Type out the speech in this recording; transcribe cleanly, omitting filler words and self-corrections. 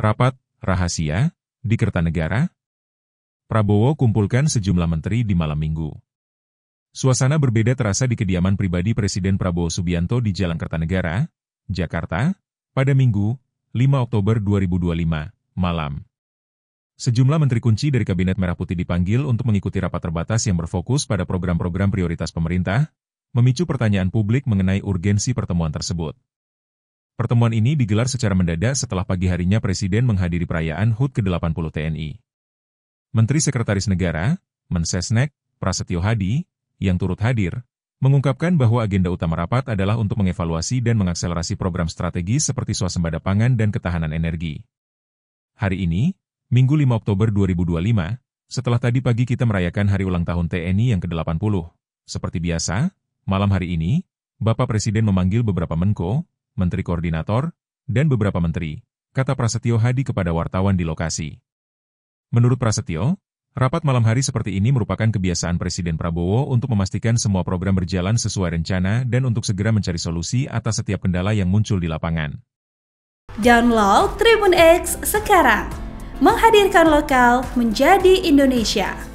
Rapat rahasia di Kertanegara. Prabowo kumpulkan sejumlah menteri di malam minggu. Suasana berbeda terasa di kediaman pribadi Presiden Prabowo Subianto di Jalan Kertanegara, Jakarta, pada Minggu, 5 Oktober 2025, malam. Sejumlah menteri kunci dari Kabinet Merah Putih dipanggil untuk mengikuti rapat terbatas yang berfokus pada program-program prioritas pemerintah, memicu pertanyaan publik mengenai urgensi pertemuan tersebut. Pertemuan ini digelar secara mendadak setelah pagi harinya Presiden menghadiri perayaan HUT ke-80 TNI. Menteri Sekretaris Negara, Mensesnek, Prasetyo Hadi, yang turut hadir, mengungkapkan bahwa agenda utama rapat adalah untuk mengevaluasi dan mengakselerasi program strategis seperti swasembada pangan dan ketahanan energi. Hari ini, Minggu 5 Oktober 2025, setelah tadi pagi kita merayakan hari ulang tahun TNI yang ke-80. Seperti biasa, malam hari ini, Bapak Presiden memanggil beberapa Menko, Menteri Koordinator, dan beberapa menteri, kata Prasetyo Hadi kepada wartawan di lokasi. Menurut Prasetyo, rapat malam hari seperti ini merupakan kebiasaan Presiden Prabowo untuk memastikan semua program berjalan sesuai rencana dan untuk segera mencari solusi atas setiap kendala yang muncul di lapangan. Download Tribun X sekarang, menghadirkan lokal menjadi Indonesia.